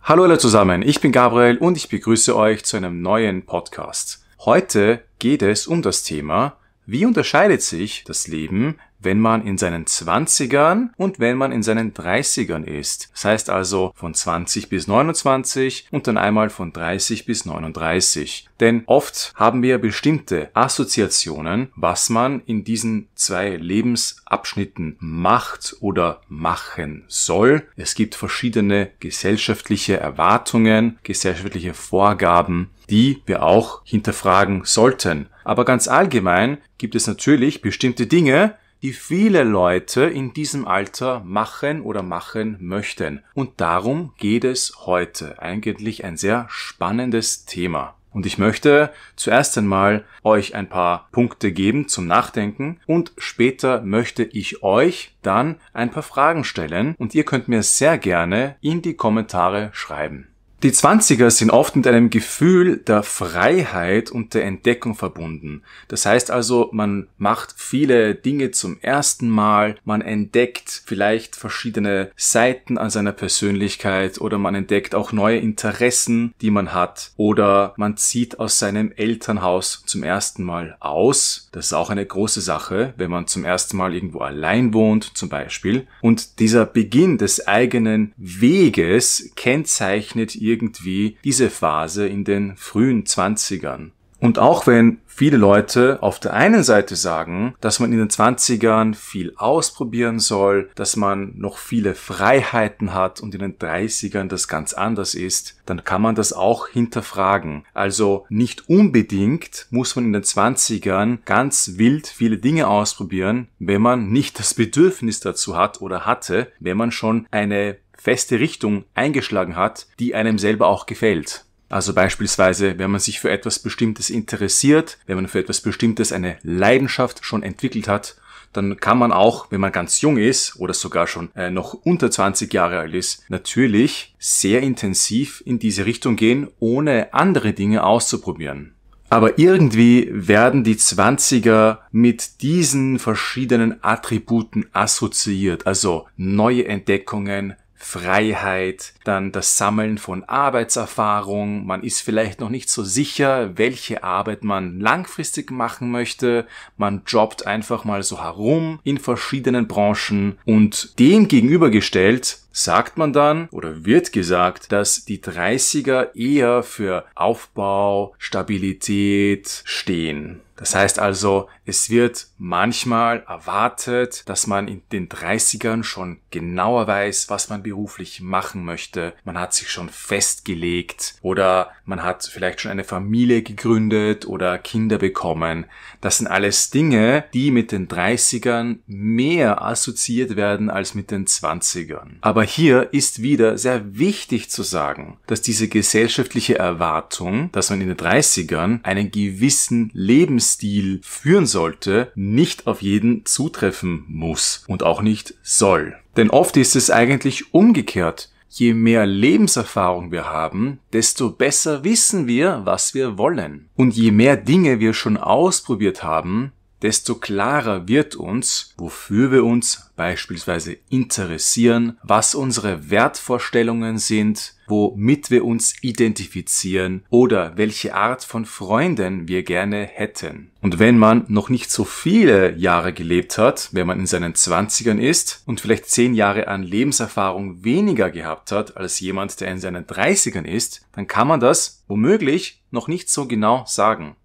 Hallo alle zusammen, ich bin Gabriel und ich begrüße euch zu einem neuen Podcast. Heute geht es um das Thema, wie unterscheidet sich das Leben, wenn man in seinen 20ern und wenn man in seinen 30ern ist. Das heißt also von 20 bis 29 und dann einmal von 30 bis 39. Denn oft haben wir bestimmte Assoziationen, was man in diesen zwei Lebensabschnitten macht oder machen soll. Es gibt verschiedene gesellschaftliche Erwartungen, gesellschaftliche Vorgaben, die wir auch hinterfragen sollten. Aber ganz allgemein gibt es natürlich bestimmte Dinge, die viele Leute in diesem Alter machen oder machen möchten. Und darum geht es heute. Eigentlich ein sehr spannendes Thema. Und ich möchte zuerst einmal euch ein paar Punkte geben zum Nachdenken und später möchte ich euch dann ein paar Fragen stellen und ihr könnt mir sehr gerne in die Kommentare schreiben. Die 20er sind oft mit einem Gefühl der Freiheit und der Entdeckung verbunden. Das heißt also, man macht viele Dinge zum ersten Mal, man entdeckt vielleicht verschiedene Seiten an seiner Persönlichkeit oder man entdeckt auch neue Interessen, die man hat oder man zieht aus seinem Elternhaus zum ersten Mal aus. Das ist auch eine große Sache, wenn man zum ersten Mal irgendwo allein wohnt zum Beispiel. Und dieser Beginn des eigenen Weges kennzeichnet irgendwie diese Phase in den frühen 20ern. Und auch wenn viele Leute auf der einen Seite sagen, dass man in den 20ern viel ausprobieren soll, dass man noch viele Freiheiten hat und in den 30ern das ganz anders ist, dann kann man das auch hinterfragen. Also nicht unbedingt muss man in den 20ern ganz wild viele Dinge ausprobieren, wenn man nicht das Bedürfnis dazu hat oder hatte, wenn man schon eine feste Richtung eingeschlagen hat, die einem selber auch gefällt. Also beispielsweise, wenn man sich für etwas Bestimmtes interessiert, wenn man für etwas Bestimmtes eine Leidenschaft schon entwickelt hat, dann kann man auch, wenn man ganz jung ist oder sogar schon noch unter 20 Jahre alt ist, natürlich sehr intensiv in diese Richtung gehen, ohne andere Dinge auszuprobieren. Aber irgendwie werden die 20er mit diesen verschiedenen Attributen assoziiert, also neue Entdeckungen, Freiheit, dann das Sammeln von Arbeitserfahrung. Man ist vielleicht noch nicht so sicher, welche Arbeit man langfristig machen möchte. Man jobbt einfach mal so herum in verschiedenen Branchen und dem gegenübergestellt sagt man dann oder wird gesagt, dass die 30er eher für Aufbau, Stabilität stehen. Das heißt also, es wird manchmal erwartet, dass man in den 30ern schon genauer weiß, was man beruflich machen möchte. Man hat sich schon festgelegt oder man hat vielleicht schon eine Familie gegründet oder Kinder bekommen. Das sind alles Dinge, die mit den 30ern mehr assoziiert werden als mit den 20ern. Aber hier ist wieder sehr wichtig zu sagen, dass diese gesellschaftliche Erwartung, dass man in den 30ern einen gewissen Lebensstil führen sollte, nicht auf jeden zutreffen muss und auch nicht soll. Denn oft ist es eigentlich umgekehrt. Je mehr Lebenserfahrung wir haben, desto besser wissen wir, was wir wollen. Und je mehr Dinge wir schon ausprobiert haben, desto klarer wird uns, wofür wir uns beispielsweise interessieren, was unsere Wertvorstellungen sind, womit wir uns identifizieren oder welche Art von Freunden wir gerne hätten. Und wenn man noch nicht so viele Jahre gelebt hat, wenn man in seinen 20ern ist und vielleicht 10 Jahre an Lebenserfahrung weniger gehabt hat als jemand, der in seinen 30ern ist, dann kann man das womöglich noch nicht so genau sagen.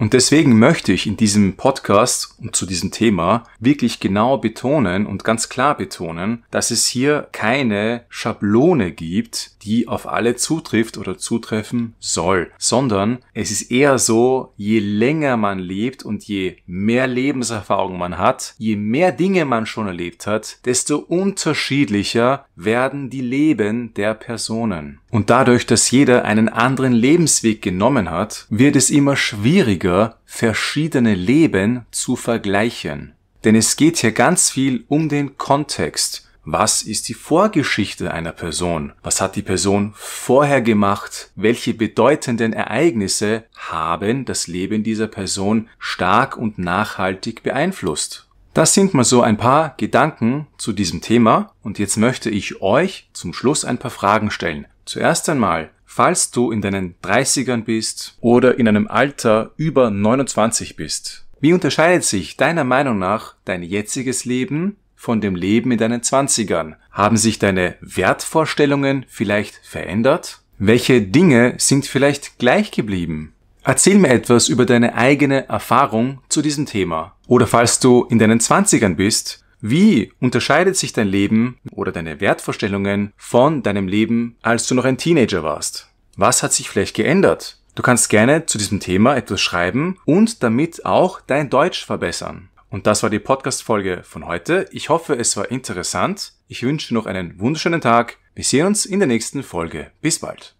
Und deswegen möchte ich in diesem Podcast und zu diesem Thema wirklich genau betonen und ganz klar betonen, dass es hier keine Schablone gibt, die auf alle zutrifft oder zutreffen soll, sondern es ist eher so, je länger man lebt und je mehr Lebenserfahrung man hat, je mehr Dinge man schon erlebt hat, desto unterschiedlicher werden die Leben der Personen. Und dadurch, dass jeder einen anderen Lebensweg genommen hat, wird es immer schwieriger, verschiedene Leben zu vergleichen. Denn es geht hier ganz viel um den Kontext. Was ist die Vorgeschichte einer Person? Was hat die Person vorher gemacht? Welche bedeutenden Ereignisse haben das Leben dieser Person stark und nachhaltig beeinflusst? Das sind mal so ein paar Gedanken zu diesem Thema und jetzt möchte ich euch zum Schluss ein paar Fragen stellen. Zuerst einmal, falls du in deinen 30ern bist oder in einem Alter über 29 bist, wie unterscheidet sich deiner Meinung nach dein jetziges Leben von dem Leben in deinen 20ern? Haben sich deine Wertvorstellungen vielleicht verändert? Welche Dinge sind vielleicht gleich geblieben? Erzähl mir etwas über deine eigene Erfahrung zu diesem Thema. Oder falls du in deinen 20ern bist, wie unterscheidet sich dein Leben oder deine Wertvorstellungen von deinem Leben, als du noch ein Teenager warst? Was hat sich vielleicht geändert? Du kannst gerne zu diesem Thema etwas schreiben und damit auch dein Deutsch verbessern. Und das war die Podcast-Folge von heute. Ich hoffe, es war interessant. Ich wünsche noch einen wunderschönen Tag. Wir sehen uns in der nächsten Folge. Bis bald.